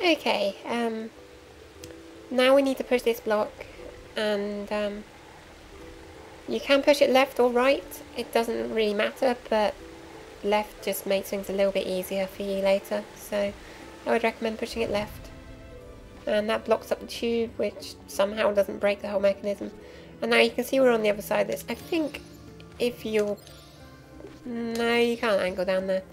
Okay, now we need to push this block, and you can push it left or right, it doesn't really matter, but left just makes things a little bit easier for you later, so I would recommend pushing it left. And that blocks up the tube, which somehow doesn't break the whole mechanism. And now you can see we're on the other side of this. I think if you're... No, you can't angle down there.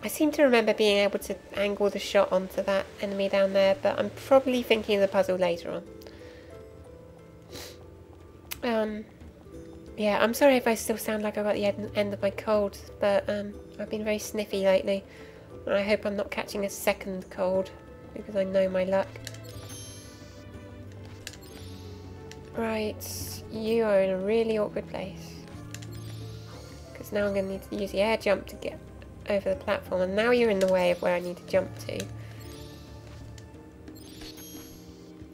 I seem to remember being able to angle the shot onto that enemy down there, but I'm probably thinking of the puzzle later on. Yeah, I'm sorry if I still sound like I've got the end of my cold, but I've been very sniffy lately. And I hope I'm not catching a second cold, because I know my luck. Right, you are in a really awkward place. Because now I'm going to need to use the air jump to get over the platform, and now you're in the way of where I need to jump to.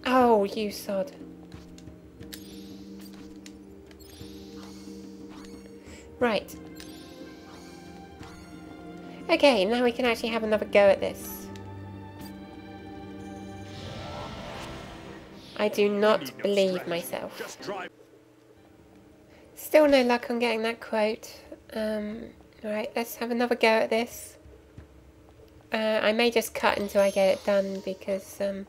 Oh, you sod. Right. Okay, now we can actually have another go at this. I do not believe myself. Still no luck on getting that quote. Alright, let's have another go at this. I may just cut until I get it done because, or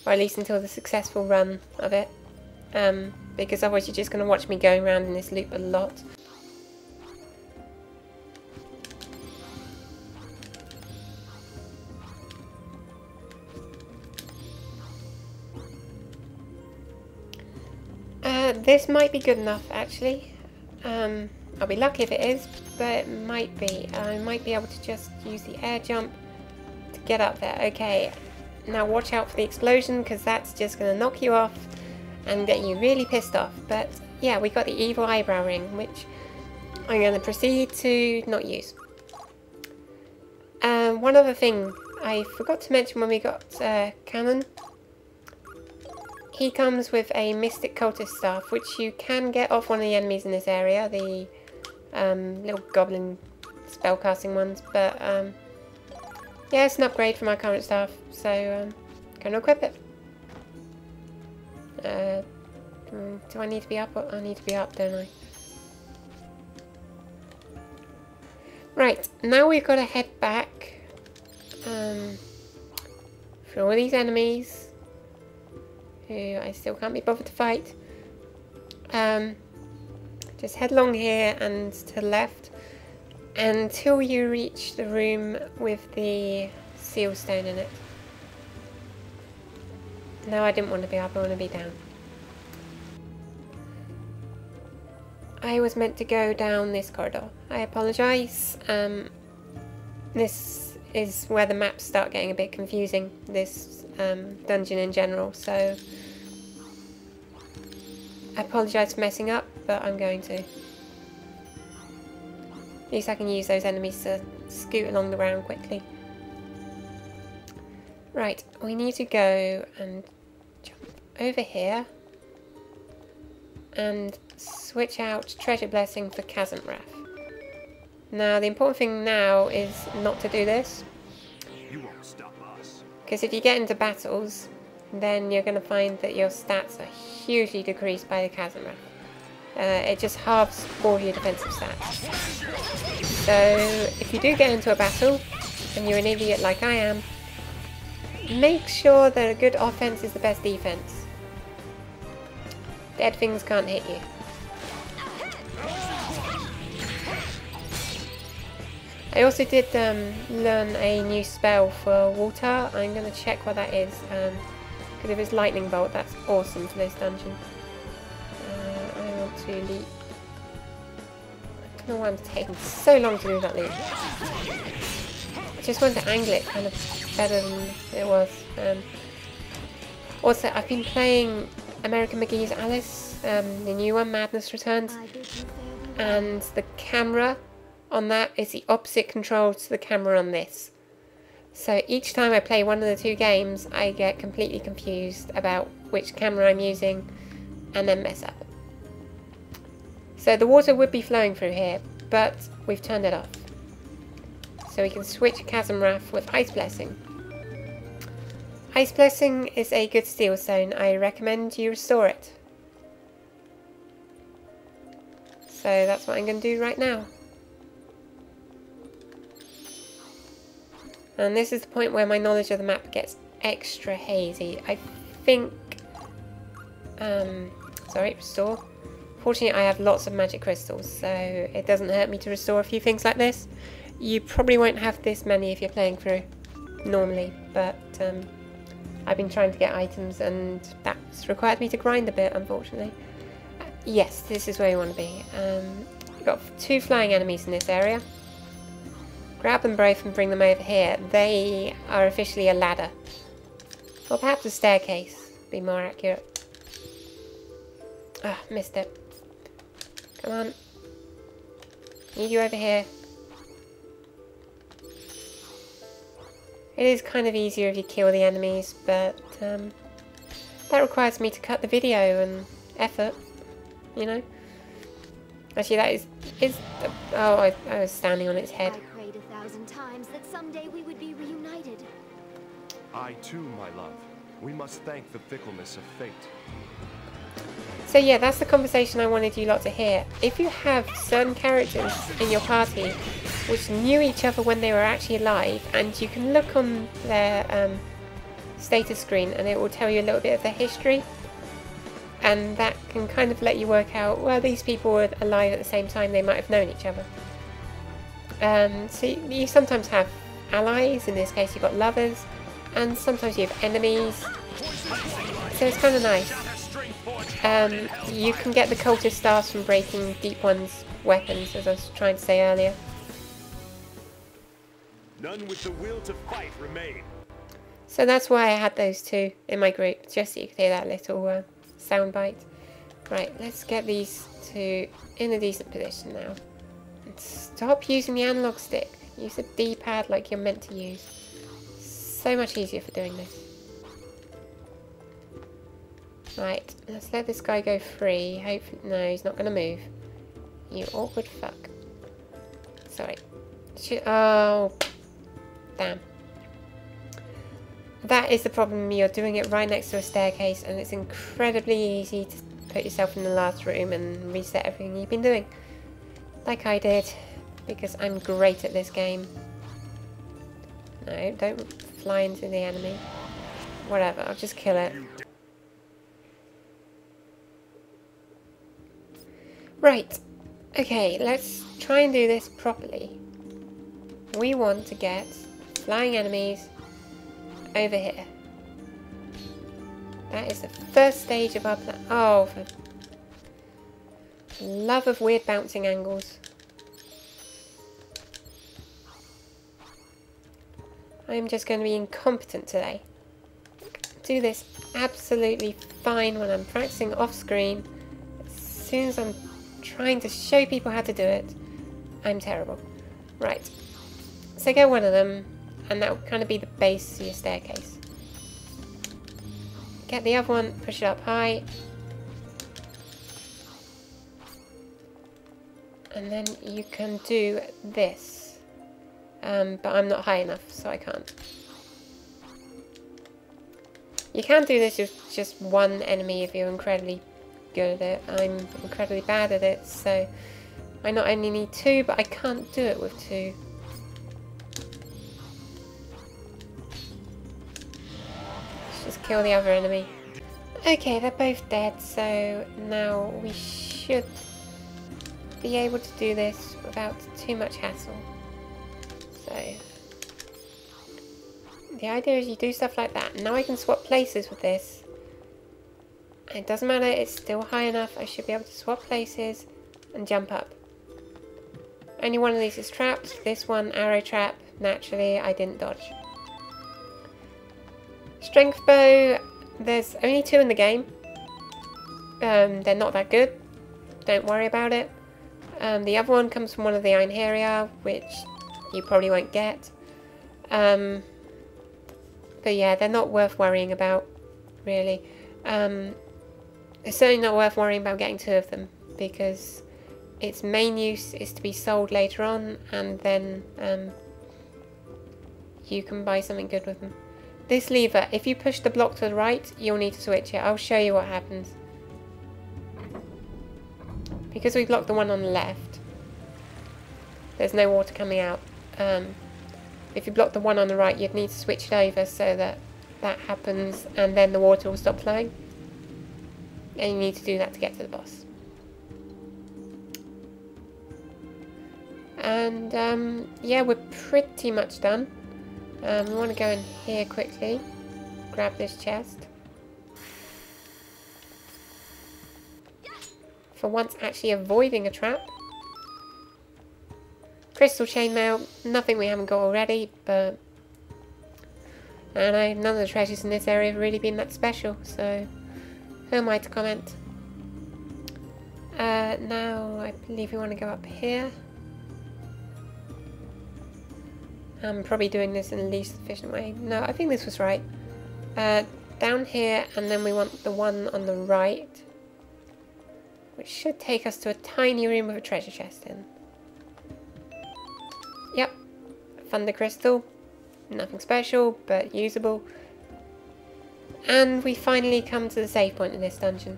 at least until the successful run of it. Because otherwise you're just going to watch me going around in this loop a lot. This might be good enough, actually. I'll be lucky if it is, but it might be. I might be able to just use the air jump to get up there. Okay, now watch out for the explosion, because that's just going to knock you off and get you really pissed off. But yeah, we got the evil eyebrow ring, which I'm going to proceed to not use. One other thing I forgot to mention when we got Cannon. He comes with a Mystic Cultist Staff, which you can get off one of the enemies in this area, the little goblin spellcasting ones, but yeah, it's an upgrade from our current staff, so gonna equip it. Do I need to be up? I need to be up, don't I? Right, now we've got to head back for all these enemies who I still can't be bothered to fight. Just head along here and to the left until you reach the room with the seal stone in it. No, I didn't want to be up, I want to be down. I was meant to go down this corridor. I apologise. This is where the maps start getting a bit confusing, this dungeon in general, so I apologise for messing up, but I'm going to. At least I can use those enemies to scoot along the ground quickly. Right, we need to go and jump over here and switch out Treasure Blessing for Chasm Wrath. Now, the important thing now is not to do this. You won't stop us. Because if you get into battles, then you're going to find that your stats are hugely decreased by the Chasm Wrath. It just halves all your defensive stats. So, if you do get into a battle, and you're an idiot like I am, make sure that a good offense is the best defense. Dead things can't hit you. I also did learn a new spell for water. I'm going to check what that is, because if it's lightning bolt, that's awesome for this dungeon. I want to leap. I don't know why I'm taking so long to do that leap. I just wanted to angle it kind of better than it was. Also, I've been playing American McGee's Alice, the new one, Madness Returns, and the camera on that is the opposite controls to the camera on this. So each time I play one of the two games, I get completely confused about which camera I'm using and then mess up. So the water would be flowing through here, but we've turned it off. So we can switch Chasm Wrath with Ice Blessing. Ice Blessing is a good steel stone. I recommend you restore it. So that's what I'm going to do right now. And this is the point where my knowledge of the map gets extra hazy. I think... sorry, restore. Fortunately, I have lots of magic crystals, so it doesn't hurt me to restore a few things like this. You probably won't have this many if you're playing through normally, but I've been trying to get items and that's required me to grind a bit, unfortunately. Yes, this is where you want to be. We've got 2 flying enemies in this area. Grab them both and bring them over here. They are officially a ladder. Or perhaps a staircase, be more accurate. Ah, missed it. Come on. Need you over here. It is kind of easier if you kill the enemies, but that requires me to cut the video and effort, you know? Actually, that is oh, I was standing on its head. I prayed 1,000 times that someday we would be reunited. I too, my love. We must thank the fickleness of fate. So yeah, that's the conversation I wanted you lot to hear. If you have certain characters in your party which knew each other when they were actually alive, and you can look on their status screen and it will tell you a little bit of their history, and that can kind of let you work out, well, these people were alive at the same time, they might have known each other. So you sometimes have allies, in this case you've got lovers, and sometimes you have enemies, so it's kind of nice. You can get the cultist stars from breaking Deep One's weapons, as I was trying to say earlier. None with the will to fight remain. So that's why I had those 2 in my group, just so you could hear that little sound bite. Right, let's get these 2 in a decent position now. And stop using the analog stick. Use the D-pad like you're meant to use. So much easier for doing this. Right, let's let this guy go free. Hopefully, no, he's not going to move. You awkward fuck. Sorry. Oh, damn. That is the problem. You're doing it right next to a staircase, and it's incredibly easy to put yourself in the last room and reset everything you've been doing. Like I did, because I'm great at this game. No, don't fly into the enemy. Whatever, I'll just kill it. Right, okay, let's try and do this properly. We want to get flying enemies over here. That is the first stage of our plan. Oh, for love of weird bouncing angles. I'm just going to be incompetent today. Do this absolutely fine when I'm practicing off screen. As soon as I'm trying to show people how to do it, I'm terrible. Right, so get one of them, and that will kind of be the base of your staircase. Get the other one, push it up high, and then you can do this, but I'm not high enough, so I can't. You can do this with just one enemy if you're incredibly good at it. I'm incredibly bad at it, so I not only need 2, but I can't do it with 2. Let's just kill the other enemy. Okay, they're both dead, so now we should be able to do this without too much hassle. So the idea is you do stuff like that. Now I can swap places with this. It doesn't matter, it's still high enough. I should be able to swap places and jump up. Only one of these is trapped. This one, arrow trap. Naturally, I didn't dodge. Strength bow. There's only 2 in the game. They're not that good. Don't worry about it. The other one comes from one of the Einherjar, which you probably won't get. But yeah, they're not worth worrying about, really. It's certainly not worth worrying about getting 2 of them, because its main use is to be sold later on, and then you can buy something good with them. This lever, if you push the block to the right, you'll need to switch it. I'll show you what happens. Because we blocked the one on the left, there's no water coming out. If you block the one on the right, you'd need to switch it over so that that happens, and then the water will stop flowing. And you need to do that to get to the boss. And yeah, we're pretty much done. We want to go in here quickly, grab this chest. For once actually avoiding a trap. Crystal chainmail, nothing we haven't got already, but I don't know, none of the treasures in this area have really been that special, so who am I to comment? Now I believe we want to go up here. I'm probably doing this in the least efficient way. No, I think this was right. Down here, and then we want the one on the right, which should take us to a tiny room with a treasure chest in. Yep, Thunder Crystal, nothing special, but usable. And we finally come to the save point in this dungeon.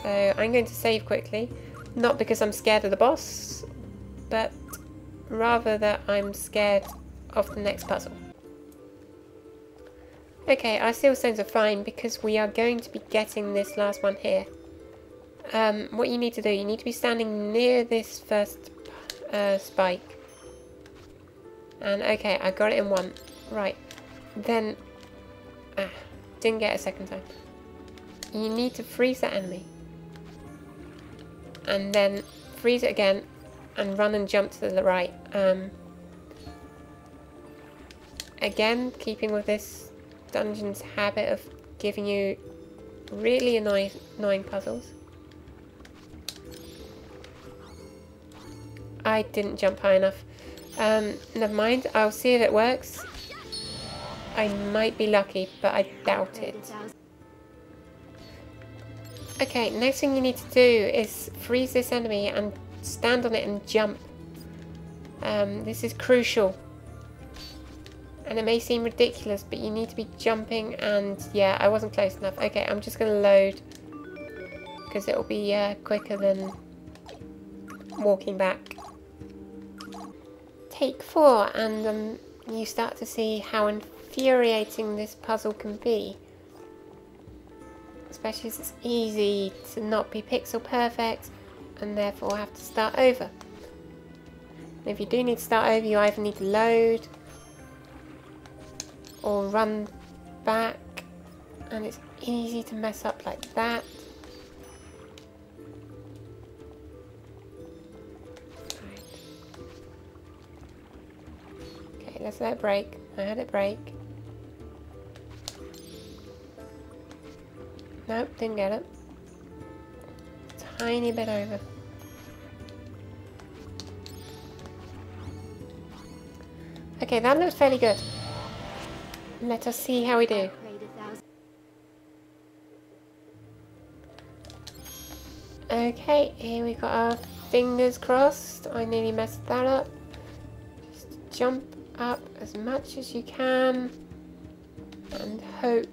So I'm going to save quickly, not because I'm scared of the boss, but rather that I'm scared of the next puzzle. Okay, our seal stones are fine because we are going to be getting this last one here. What you need to do, you need to be standing near this first spike. And okay, I got it in one. Right. Then, didn't get it a second time. You need to freeze that enemy. And then freeze it again and run and jump to the right. Again, keeping with this dungeon's habit of giving you really annoying puzzles. I didn't jump high enough. Never mind, I'll see if it works. I might be lucky, but I doubt it. Okay, next thing you need to do is freeze this enemy and stand on it and jump. This is crucial. And it may seem ridiculous, but you need to be jumping, and yeah, I wasn't close enough. Okay, I'm just going to load, because it'll be quicker than walking back. Take 4, and you start to see how infuriating this puzzle can be. Especially as it's easy to not be pixel perfect, and therefore have to start over. And if you do need to start over, you either need to load or run back, and it's easy to mess up like that. Right. Okay, let's let it break. I had it break. Nope, didn't get it. Tiny bit over. Okay, that looks fairly good. Let us see how we do. Okay, here we got our fingers crossed. I nearly messed that up. Just jump up as much as you can and hope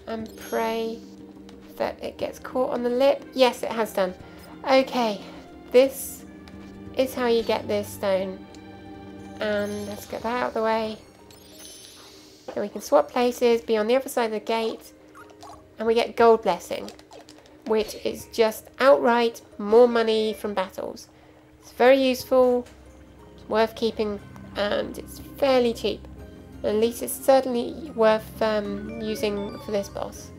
and pray that it gets caught on the lip. Yes, it has done. Okay, this is how you get this stone. And let's get that out of the way. Then we can swap places, be on the other side of the gate, and we get gold blessing, which is just outright more money from battles. It's very useful, it's worth keeping, and it's fairly cheap. At least it's certainly worth using for this boss.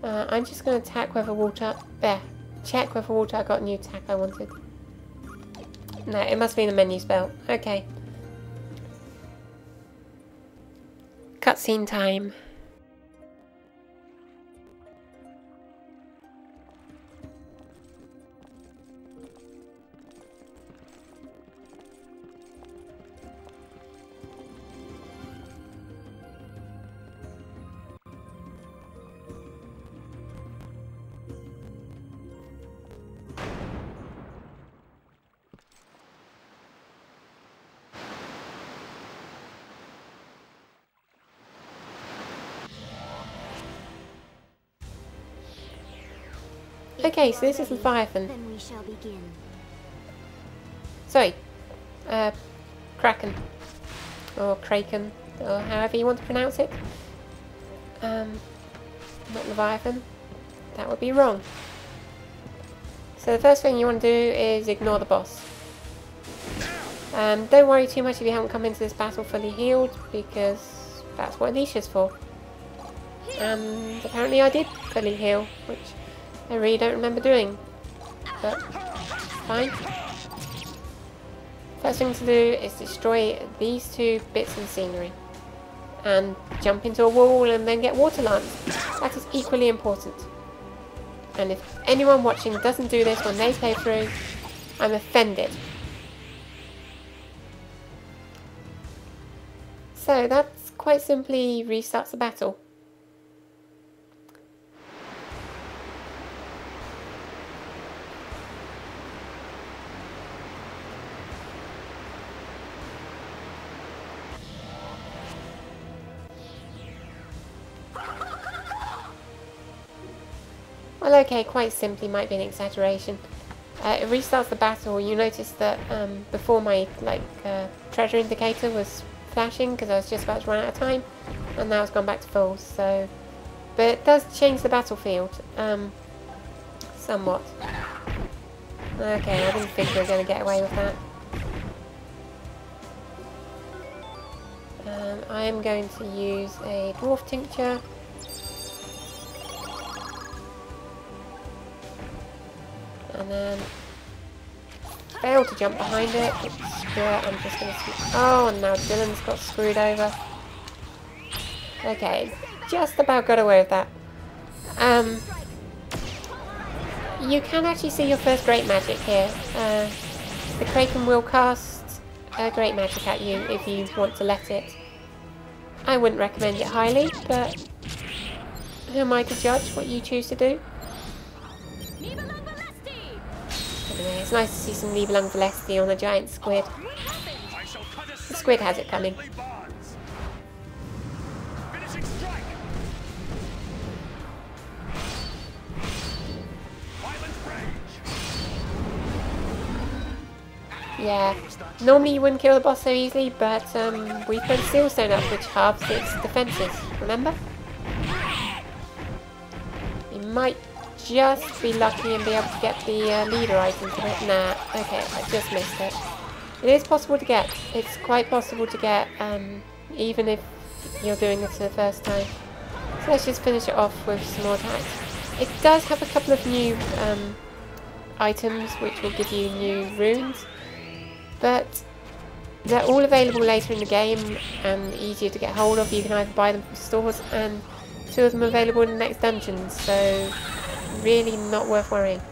I'm just going to attack whether water... There. Check whether water I got a new attack I wanted. No, it must be the menu spell. Okay. Cutscene time. Okay, so this is Leviathan. Then we shall begin. Sorry, Kraken, or Kraken, or however you want to pronounce it. Not Leviathan. That would be wrong. So the first thing you want to do is ignore the boss. Don't worry too much if you haven't come into this battle fully healed, because that's what Alicia's for. And apparently I did fully heal, which I really don't remember doing, but fine. First thing to do is destroy these two bits of scenery and jump into a wall and then get water lance. That is equally important. And if anyone watching doesn't do this when they play through, I'm offended. So that's quite simply restarts the battle. Well, okay, quite simply might be an exaggeration. It restarts the battle. You notice that before my treasure indicator was flashing because I was just about to run out of time, and now it's gone back to full. So, but it does change the battlefield somewhat. Okay, I didn't think we were going to get away with that. I am going to use a dwarf tincture. And then fail to jump behind it. Screw it, I'm just going to... Oh, and now Dylan's got screwed over. Okay, just about got away with that. You can actually see your first great magic here. The Kraken will cast a great magic at you if you want to let it. I wouldn't recommend it highly, but who am I to judge what you choose to do? Anyway, it's nice to see some Nibelung Valesti on a giant squid. The squid has it coming. Yeah, normally you wouldn't kill the boss so easily, but we put Sealstone up, which halves its defences, remember? You might just be lucky and be able to get the leader item to it. Nah, okay, I just missed it. It is possible to get. It's quite possible to get, even if you're doing this for the first time. So let's just finish it off with some more attacks. It does have a couple of new items which will give you new runes, but they're all available later in the game and easier to get hold of. You can either buy them from stores, and 2 of them are available in the next dungeon, so really not worth worrying.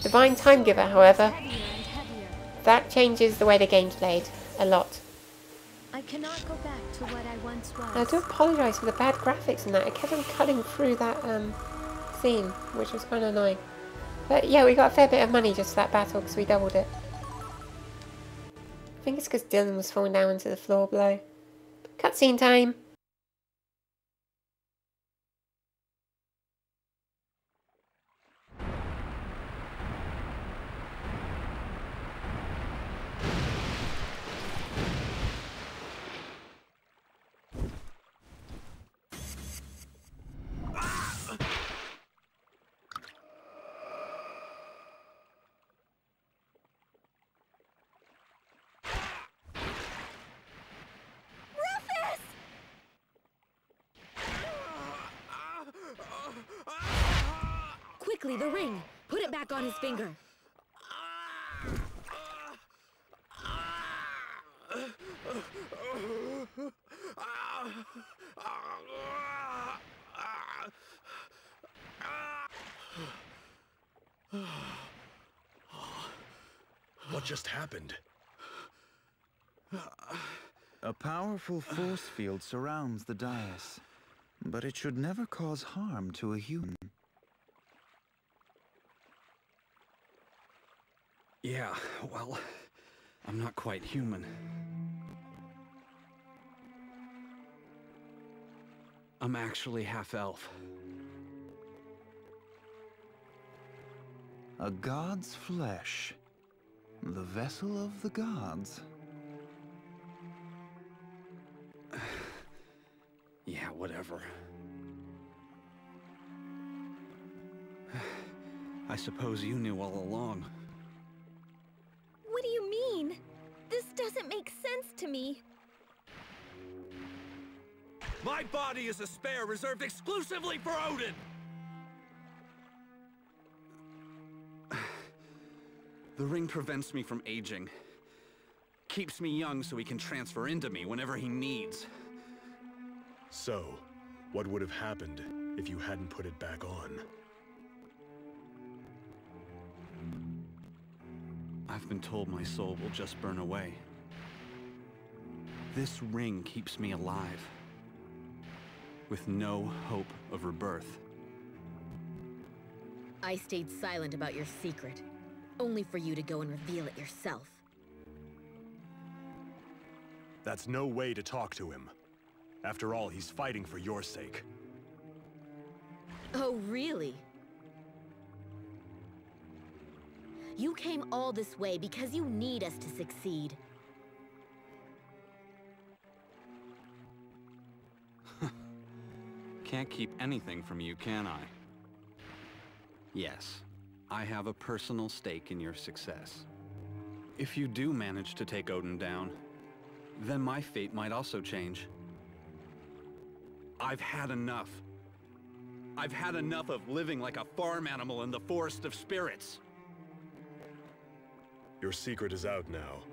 Divine Time Giver, however, that changes the way the game's played a lot. I cannot go back to what I once was. I do apologise for the bad graphics and that. It kept on cutting through that scene, which was kind of annoying. But yeah, we got a fair bit of money just for that battle because we doubled it. I think it's because Dylan was falling down into the floor below. Cutscene time! Quickly, the ring! Put it back on his finger. What just happened? A powerful force field surrounds the dais, but it should never cause harm to a human. Yeah, well, I'm not quite human. I'm actually half-elf. A god's flesh. The vessel of the gods. Yeah, whatever. I suppose you knew all along. What do you mean? This doesn't make sense to me. My body is a spare reserved exclusively for Odin! The ring prevents me from aging. Keeps me young so he can transfer into me whenever he needs. So, what would have happened if you hadn't put it back on? I've been told my soul will just burn away. This ring keeps me alive, with no hope of rebirth. I stayed silent about your secret, only for you to go and reveal it yourself. That's no way to talk to him. After all, he's fighting for your sake. Oh, really? You came all this way because you need us to succeed. Can't keep anything from you, can I? Yes, I have a personal stake in your success. If you do manage to take Odin down, then my fate might also change. I've had enough. I've had enough of living like a farm animal in the forest of spirits. Your secret is out now.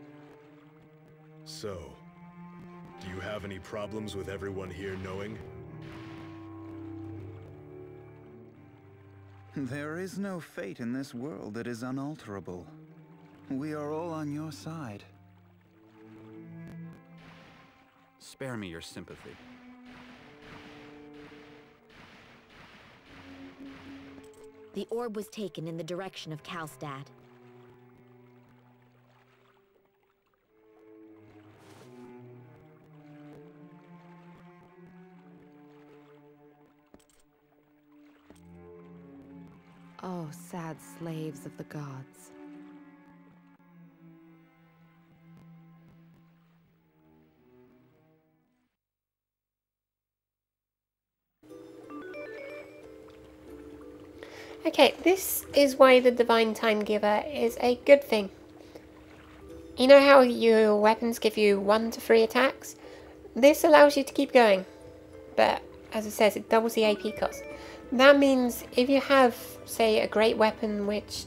So, do you have any problems with everyone here knowing? There is no fate in this world that is unalterable. We are all on your side. Spare me your sympathy. The orb was taken in the direction of Kalstad. Oh, sad slaves of the gods. Okay, this is why the Divine Time Giver is a good thing. You know how your weapons give you 1 to 3 attacks? This allows you to keep going, but as it says, it doubles the AP cost. That means if you have, say, a great weapon which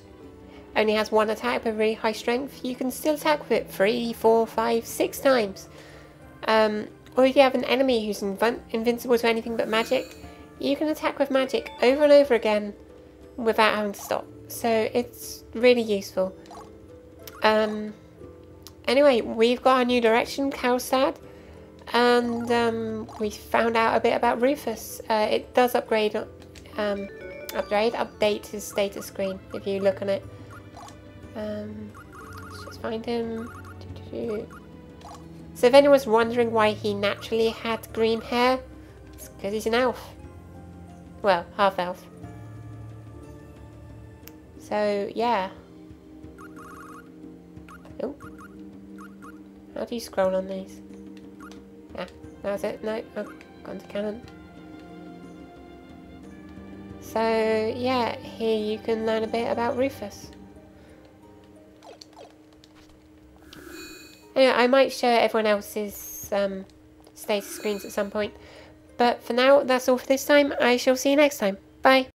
only has 1 attack but really high strength, you can still attack with it 3, 4, 5, 6 times. Or if you have an enemy who's invincible to anything but magic, you can attack with magic over and over again without having to stop. So it's really useful. Anyway, we've got our new direction, Kalstad, and we found out a bit about Rufus. It does update his status screen if you look on it. Let's just find him. So if anyone's wondering why he naturally had green hair, it's because he's an elf. Well, half elf. So yeah. Oh, how do you scroll on these? Ah, that's it. No, oh, gone to canon. So yeah, here you can learn a bit about Rufus. Anyway, I might show everyone else's status screens at some point. But for now, that's all for this time. I shall see you next time. Bye.